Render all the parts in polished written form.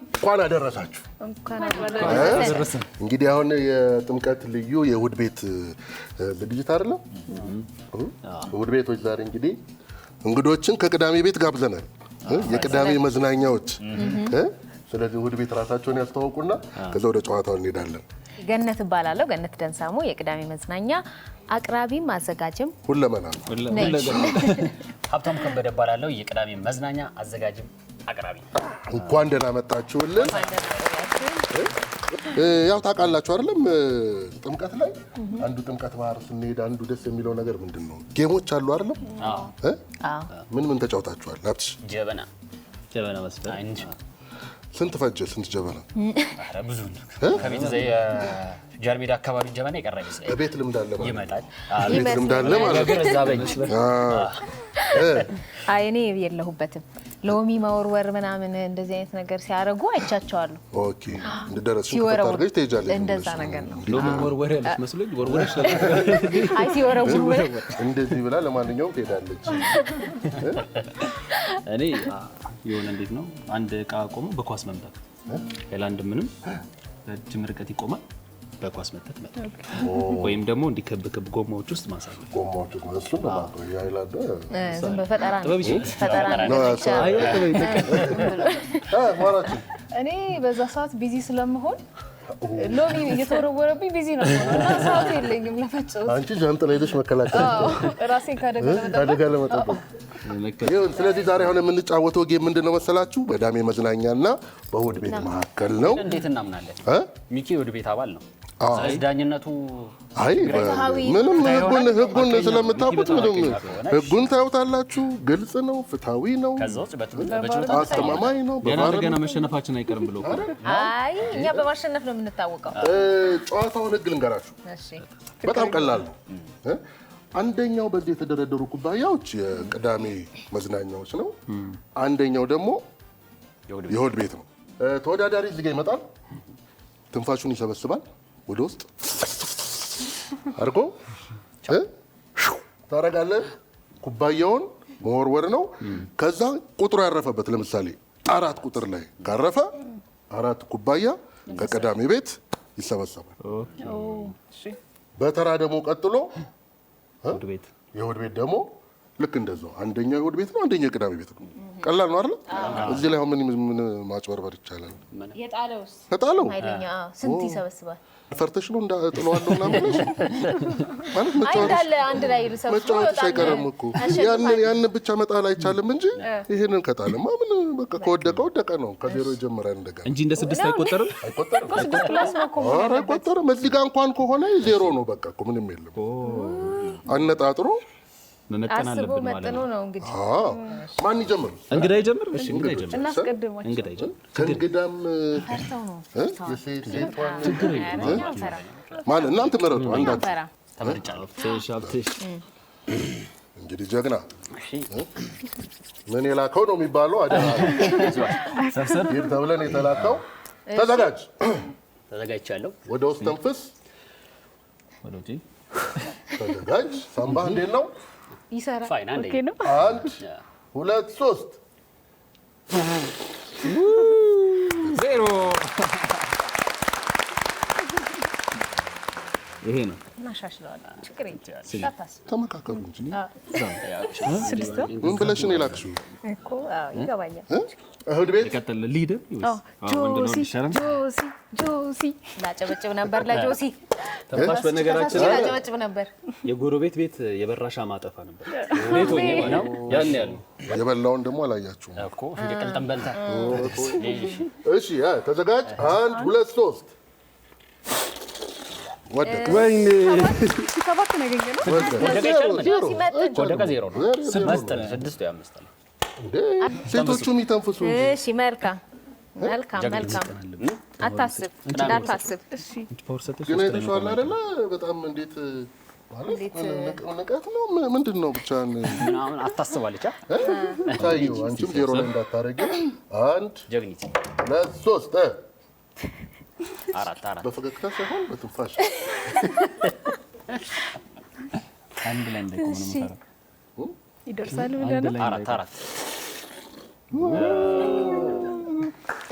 እንኳን አደረሳችሁ እንግዲህ አሁን የጥምቀት ልዩ የእሑድ ቤት ዝግጅት አይደለም እሑድ ቤቶች ዛሬ እንግዲህ እንግዶችን ከቅዳሜ ቤት ጋብዘናል የቅዳሜ መዝናኛዎች ስለዚህ እሑድ ቤት ራሳቸውን ያስተዋውቁና ከዛ ወደ ጨዋታው እንሄዳለን ገነት ባላለው ገነት ደንሳሙ የቅዳሜ መዝናኛ አቅራቢም አዘጋጅም ሁለመና ሀብታሙ ከበደ ባላለው የቅዳሜ መዝናኛ አዘጋጅም አቅራቢ እንኳን ደህና መጣችሁልን ያው ታውቃላችሁ አይደለም ጥምቀት ላይ አንዱ ጥምቀት ባህር ስንሄድ አንዱ ደስ የሚለው ነገር ምንድነው ጌሞች አሉ አይደለም ምን ተጫውታችኋል ላፕሽ ጀበና መስፈን ስንት ፈጀ ስንት ጀበና አረ ብዙ ከቤት ዘይ ጃርሜዳ አካባቢ ጀበና ይቀርራል ቤት ልምድ አለ ማለት ይመጣል ቤት ልምድ አለ ማለት አይኔ የለሁበትም ሎሚ ማወርወር ምናምን እንደዚህ አይነት ነገር ሲያረጉ አይቻቸዋለሁ ኦኬ እንደደረስሽ ከተታርገሽ ትሄጃለሽ እንደዛ ነገር ነው ሎሚ ማወርወር ያለሽ መስሎኝ ወርወርሽ አይ ሲወረውሩ እንደዚህ ብላ ለማንኛውም ትሄዳለች እኔ የሆነ እንዴት ነው አንድ ዕቃ ቆሞ በኳስ መምታት ሄላንድ ምንም ረጅም ርቀት ይቆማል በኳስ መተት መጣ ወይም ደግሞ እንዲከብከብ ጎማዎች ውስጥ ማሳለፍ ጎማዎች ውስጥ እሱ በማቆ ያይላደ ዝም በፈጠራ ነው ማራች እኔ በዛ ሰዓት ቢዚ ስለመሆን ሎሚ እየተወረወረብኝ ቢዚ ነው እና ሰዓት የለኝም ለፈጨው አንቺ ጃንጥላ ሄደሽ መከላከል ራሴን ካደጋ ለመጠበቅ ስለዚህ ዛሬ አሁን የምንጫወተው ጌም ምንድነው መሰላችሁ በዳሜ መዝናኛና በእሑድ ቤት መካከል ነው እንዴት እናምናለን ሚኪ እሑድ ቤት አባል ነው ዳኝነቱ አይ ምንም ህጉን ስለምታውቁት ምንም ህጉን ታውታላችሁ ግልጽ ነው ፍታዊ ነው ከዛውጭ አስተማማኝ ነው በማረገና መሸነፋችን አይቀርም ብሎ አይ እኛ በማሸነፍ ነው የምንታወቀው ጨዋታውን ህግ ልንገራችሁ እሺ በጣም ቀላል ነው አንደኛው በዚህ የተደረደሩ ኩባያዎች የቅዳሜ መዝናኛዎች ነው አንደኛው ደግሞ የእሑድ ቤት ነው ተወዳዳሪ እዚህ ጋር ይመጣል ትንፋሹን ይሰበስባል ወደ ውስጥ አርጎ ታረጋለህ ኩባያውን መወርወር ነው ከዛ ቁጥሩ ያረፈበት ለምሳሌ 4 ቁጥር ላይ ካረፈ 4 ኩባያ ከቅዳሜ ቤት ይሰበሰባል እሺ በተራ ደግሞ ቀጥሎ የእሑድ ቤት ደግሞ ልክ እንደዛው አንደኛው የእሑድ ቤት ነው አንደኛው የቅዳሜ ቤት ነው ቀላል ነው አይደል እዚህ ላይ ምን ማጭበርበር ይቻላል የጣለው ኃይለኛ ስንት ይሰበስባል ፈርተሽ ነው እንዳጥለዋለሁ ምናምን ማለት አይዳለ አንድ ላይ ልሰብስበው አይቀርም እኮ ያን ብቻ መጣል አይቻልም እንጂ ይሄንን ከጣለማ ምን በቃ ከወደቀ ነው ከዜሮ ይጀምራል እንደገና እንጂ እንደ 6 አይቆጠርም አይቆጠርም እዚህ ጋር እንኳን ከሆነ ዜሮ ነው በቃ እኮ ምንም የለም አነጣጥሮ መመጠን አለብን ማለት ነው እንግዲህ ማን ይጀምር እንግዳ ይጀምር እሺ እንግዳ ይጀምር እናስቀድማችሁ እንግዳ ይጀምር ከእንግዳም ችግር ማን እናንተ መረጡ አንዳችሁ ተመርጫለሁ ተሻብተሽ እንግዲህ ጀግና ምን የላከው ነው የሚባለው አይደል ሰብሰብ ተብለን የተላከው ተዘጋጅቻለሁ ወደ ውስጥ ተንፍስ ወደ ውጪ ተዘጋጅ ሳምባ እንዴት ነው ይሰራ ኦኬ ነው 1 2 3 ዜሮ ይሄ ነው እናሻሽለዋለን ችግር የለም ተመካከሩ እንጂ ምን ብለሽ ነው የላክሽው እኮ ይገባኛል እሑድ ቤት ይቀጥል ሊደር ጆሲ ላጨበጭብ ነበር ለጆሲ ተንፋሽ በነገራችን ላይ ላጨበጭብ ነበር የጎረቤት ቤት የበራሻ ማጠፋ ነበር ቤት ሆኜ ነው ያን ያሉ የበላውን ደግሞ አላያችሁም እኮ የቅልጥም በልታ እሺ ተዘጋጅ 1 2 3 ወደቀ ወይኔ ሰባት ነገኘነው ወደቀ ዜሮ ነው መስጠት 6 ያመስጣል ሴቶቹም ይተንፍሱ እሺ መልካም አታስብ እሺ ግን አይተሽዋል አይደለ በጣም እንዴት ማለት ንቀት ነው ምንድነው ብቻ ምናምን አታስባለች ታዩ አንቺም ዜሮ ላይ እንዳታረጊ 1 ጀግኒት 2 3 አራት በፈገግታ ሳይሆን በትንፋሽ አንድ ላይ እንደቆም ነው የምታረው ይደርሳል ብለና አራት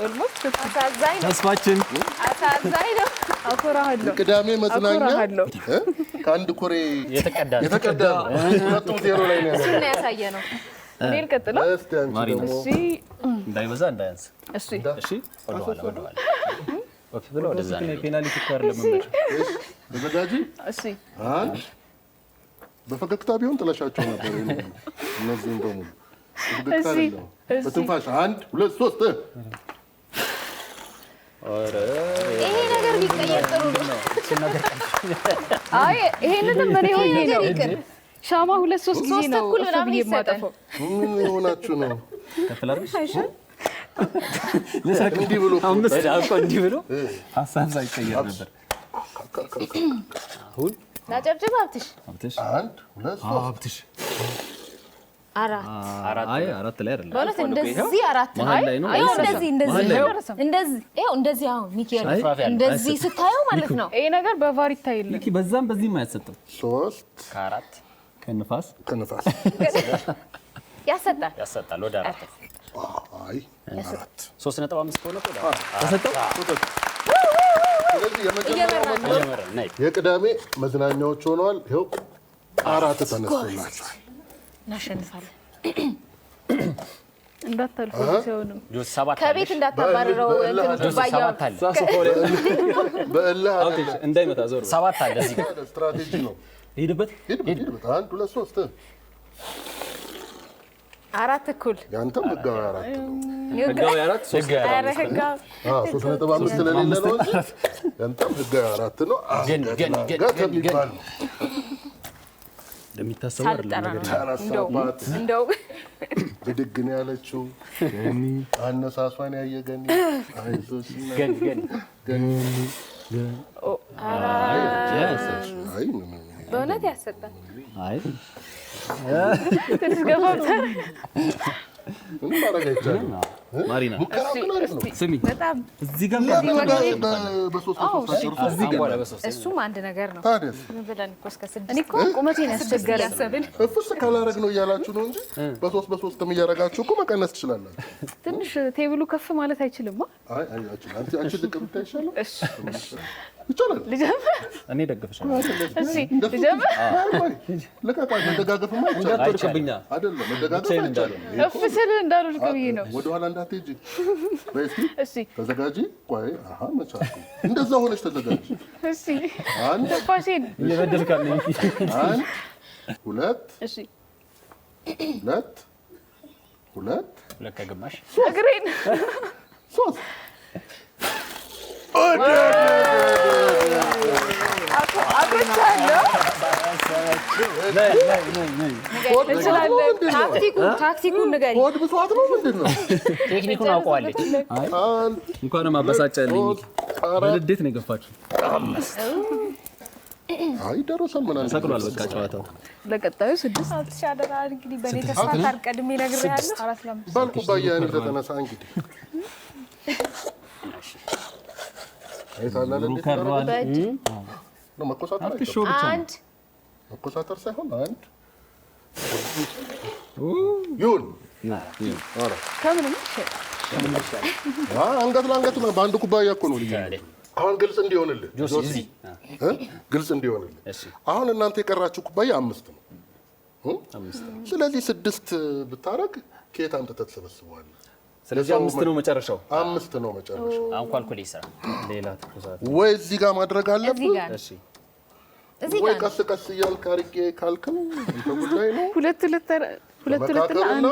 ኦልሞስት አሳዛኝ ነው። ተስፋችን አሳዛኝ ነው። አኮራሃለሁ ቅዳሜ መዝናኛ አኮራሃለሁ። ከአንድ ኮሬ የተቀዳ የተቀዳ ሁለቱም ዜሮ ላይ ነው እሱን ነው ያሳየነው። እኔ ልቀጥለው። እስቲ አንቺ ደግሞ እሺ እንዳይበዛ እንዳያንስ። እሺ እሺ ወደ ኋላ ወፍ ብሎ ወደዛ ነው። ፔናልቲ እኮ አይደለም መመለስ። ተዘጋጂ። እሺ አንድ በፈገግታ ቢሆን ጥለሻቸው ነበር። እነዚህም በሙሉ በፈገግታ አይደለም፣ በትንፋሽ 1 2 3 ይሄ ነገር ቢቀየር ጥሩ ነው። አይ ይሄንንም እኔ ሆኜ ነው ሻማ 2-3 ጊዜ ነው ተኩል ምናምን የማጠፋው። ምን የሆናችሁ ነው? ከፍላርሽ እንዲህ ብሎ እንዲህ ብሎ ሀሳብ ሳይቀየር ነበር። አሁን ናጨብጭብ ሀብትሽ። 1 2 3 ሀብትሽ አራት ላይ አይደለም በእውነት እንደዚህ አራት መሀል ላይ ነው። እንደዚህ አሁን ሚካኤል እንደዚህ ስታየው ማለት ነው። ይሄ ነገር በቫር ይታይልኝ። ልክ በዛም በዚህም አያሰጥም። 3 ከአራት ከንፋስ ያሰጣል ወደ አራት። አይ 4 3.5 ከሆነ ተሰጠው። ስለዚህ የመጀመሪያው የቅዳሜ መዝናኛዎች ሆነዋል። ይኸው 4 ተነስቶላችኋል። እናሸንፋለን። እንዳታልፉ ሲሆንም ጆስ 7 ከቤት እንዳታባረረው እንትን ባያው በእልህ እንዳይመታ ዞር 7 አለ እዚህ ስትራቴጂ ነው። ሂድበት 1 2 3 4 እኩል ያንተም ህጋዊ 4 ነው። ህጋዊ 4 3 3.5 ስለሌለ ነው እንጂ ያንተም ህጋዊ 4 ነው። ግን ከሚባል ነው እንደሚታሰበው አይደለም ነገር እንደው ብድግ ነው ያለችው። አነሳሷን ያየገኝ አይዞሽ አይ በእውነት ያሰጣል። አይ ትንሽ ገፋብታል። ምን ማድረግ አይቻልም። ማሪና ስሚ በጣም እዚህ ጋር እሱም አንድ ነገር ነው። ታዲያስ ምን ብለን እኮ እስከ 6 እኔ እኮ ቁመቴን ያስቸገረ ያሰብን እፍስ ካላረግ ነው እያላችሁ ነው እንጂ በ3 እያረጋችሁ እኮ መቀነስ ትችላላችሁ። ትንሽ ቴብሉ ከፍ ማለት አይችልም። አይ አንቺ ልቅ ብታይ ይሻላል። እሺ ይቻላል። ልጀምር። እኔ ደግፍሻለሁ። እሺ ልጀምር። ለቃቃ መደጋገፍማ ይቻላል። አይደለም መደጋገፍ አይቻልም። እፍ ስል እንዳልወድቅ ብዬ ነው። ወደ ኋላ እንዳትሄጂ። በስቲ እሺ ተዘጋጂ። ቆይ መቻልኩ እንደዛ ሆነሽ ተዘጋጂ። እሺ አንድ ፋሽን እየበደልካል ነኝ። 1 2 እሺ 2 ከግማሽ እግሬን 3 ታክቲኩን ንገሪ። ሆድ ብሷት ነው ምንድን ነው? ቴክኒኩን አውቀዋለች። እንኳንም አበሳጨልኝ። በልዴት ነው የገፋችሁ። አይ ደረሰን ምናምን ሰቅሏል። በቃ ጨዋታው ለቀጣዩ 6 አትሻደራ እንግዲህ በኔ ተስፋ ታርቀድሜ ነግሬሃለሁ። 4 ባልኩ ባያኒ ተነሳ እንግዲህ አይታላል እንዴ ነው መቆሳተር አንድ መቆሳተር ሳይሆን አንድ ይሁን አረ ከምንም አንገት ለአንገት ነው። በአንድ ኩባያ እኮ ነው ልጅ። አሁን ግልጽ እንዲሆንልህ ጆሲ ግልጽ እንዲሆንልህ አሁን እናንተ የቀራችሁ ኩባያ 5 ነው። ስለዚህ 6 ብታረግ ከየት አምጥተህ ተሰበስበዋለህ? ስለዚህ 5 ነው መጨረሻው። 5 ነው መጨረሻው። አሁን ካልኩሌት ይሰራ ሌላ ተቆሳተ ወይ እዚህ ጋር ማድረግ አለብህ። እሺ እዚህ ወይ ጋር ቀስ እያልክ አድርጌ ካልክም ጉዳይ ነው። ሁለት እና አንድ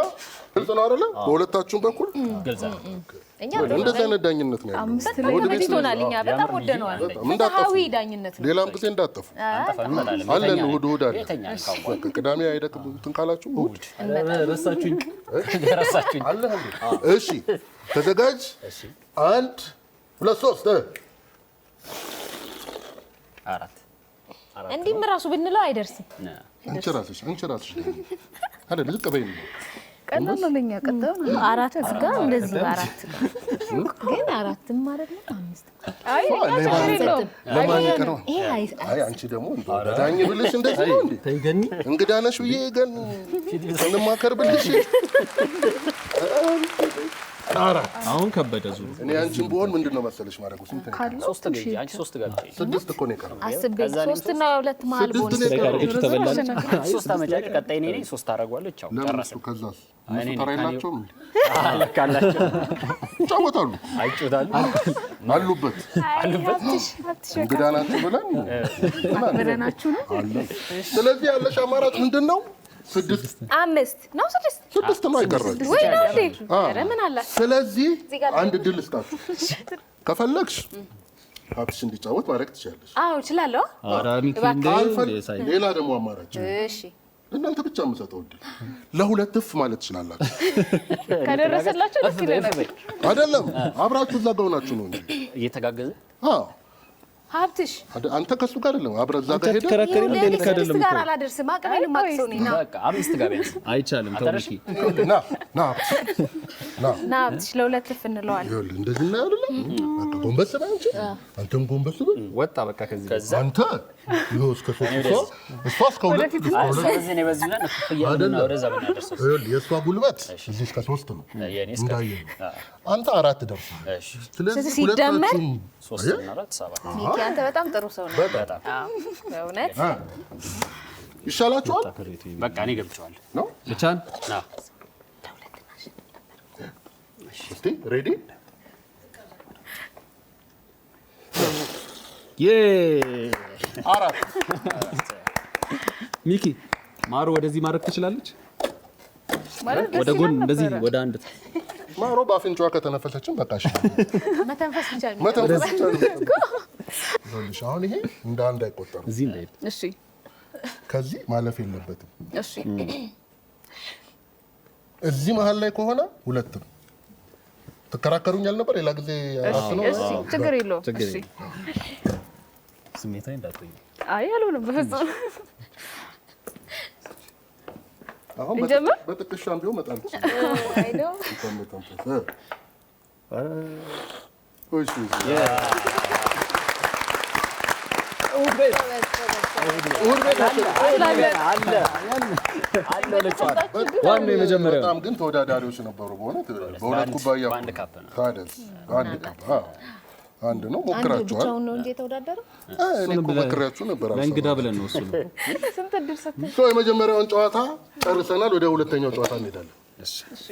ግልጽ ነው አይደለ? በሁለታችሁም በኩል ግልጽ ነው። እኛ እንደዚህ አይነት ዳኝነት ነው ያለው። 5 ላይ ተመችቶናል። እኛ በጣም ወደነዋል። ፍትሃዊ ዳኝነት ነው። ሌላም ጊዜ እንዳጠፉ አለን። እሑድ አለ። በቃ ቅዳሜ አይደቅም እንትን ካላችሁ እሑድ ረሳችሁኝ። አለ እንዴ? እሺ ተዘጋጅ። 1 2 3 4 እንዲህም ራሱ ብንለው አይደርስም። አንቺ ራስሽ አይደል? ዝቅ በይ። ቀላል ነው ለኛ። ቀጣዩ 4 ጋር እንደዚህ 4 ጋር ግን 4ም አይደለም 5 አይ ለማን ይቀርባል? ይሄ አይ አንቺ ደግሞ እንደው ዳኝ ብልሽ እንደዚህ ነው እንዴ? ተይገኒ እንግዳ ነሽ ብዬ ገን እንማከር ብልሽ አሁን ከበደ ዙሩ እኔ አንቺን ብሆን ምንድነው መሰለሽ ማድረጉ ስንት ነው? ሶስት ገዢ አንቺ ሶስት ገብቼ 6 እኮ ነው የቀረው። አስቤ 3 እና 2 መሀል ቦን ስድስት ነው የቀረው። ተበላች ሶስት አመጫጭ ቀጣይ እኔ ሶስት አደርጋለሁ። ቻው ለምን ጨረሰ። እሱ ከዛስ እኔ እነሱ ተራ የላቸውም እንዴ? አለካላችሁ ይጫወታሉ አይጩታሉ አሉበት እንግዳ ናቸው ብለናችሁ ነው። አለ። ስለዚህ ያለሽ አማራጭ ምንድነው? 5 ነው 6 ነው አይቀርም ወይ ነው እንዴ? ኧረ ምን አላት? ስለዚህ አንድ ድል እስካችሁ ከፈለግሽ ሀብትሽ እንዲጫወት ማድረግ ትችላለሽ። አዎ እችላለሁ። ሌላ ደግሞ አማራጭ እሺ እናንተ ብቻ የምሰጠው ድል ለሁለት እፍ ማለት ትችላላችሁ። ከደረሰላችሁ ደስ ይለናል። አይደለም አብራችሁ እዛ ጋር ሆናችሁ ነው እንጂ እየተጋገዘ አዎ ሀብትሽ አንተ ከሱ ጋር አይደለም አብረን እዛ ጋር ሄደን ተከራከሪ ምን ልክ አይደለም ጋር አላደርስም። አቅሜን ማክሰው ነኝ። በቃ 5 ጋር ቢያንስ አይቻልም ተውሽ ና ና ሀብትሽ ለሁለት እፍ እንለዋለን። ይኸውልህ እንደዚህ እና አይደለም በቃ ጎንበስ በል አንቺ አንተም ጎንበስ በል ወጣ በቃ ከዚህ ከዛ አንተ ይኸው እስከ 3 እሷ እስከ 2 ስለዚህ ነው በዚህ ላይ ከፍያለና ወደዛ ብናደርሰው ይኸውልህ የእሷ ጉልበት እዚህ እስከ 3 ነው የኔ እስከ እንዳየህ አንተ 4 ደርሰሃል። እሺ ስለዚህ ሲደመር 3 እና 4 7 ሚኪ አንተ በጣም ጥሩ ሰው ነህ። በጣም በእውነት ይሻላችኋል በቃ እኔ ገብቻለሁ ነው ብቻን ና እስቲ ሬዲ አራት ሚኪ ማሩ ወደዚህ ማድረግ ትችላለች ወደ ጎን እንደዚህ ወደ አንድ ማሮ በአፍንጫዋ ከተነፈሰችን በቃ እሺ መተንፈስ ብቻ ነው። መተንፈስ ብቻ ነው። ይኸውልሽ አሁን ይሄ እንደ አንድ አይቆጠርም። እዚህ እንዳይል እሺ ከዚህ ማለፍ የለበትም። እሺ እዚህ መሀል ላይ ከሆነ 2 ነው። ትከራከሩኛል ነበር ሌላ ጊዜ አራት ነው። እሺ ችግር የለውም። እሺ ስሜታዊ እንዳትሆኝ አይ አልሆነም በፍጹም። አሁን እንጀምር? በጥቅሻም ቢሆን መጣል አይ ነው ዋናው የመጀመሪያው በጣም ግን ተወዳዳሪዎች ነበሩ በእውነት በሁለት ኩባያ በአንድ ካፕ ነው ታደስ አንድ ካፕ አንድ ነው ሞክራችኋል። ብቻውን ነው እንጂ የተወዳደረው። እኔ እኮ ሞክራችሁ ነበር። ለእንግዳ ብለን ነው እሱ ነው ስንት ድርሰት የመጀመሪያውን ጨዋታ ጨርሰናል። ወደ ሁለተኛው ጨዋታ እንሄዳለን። እሺ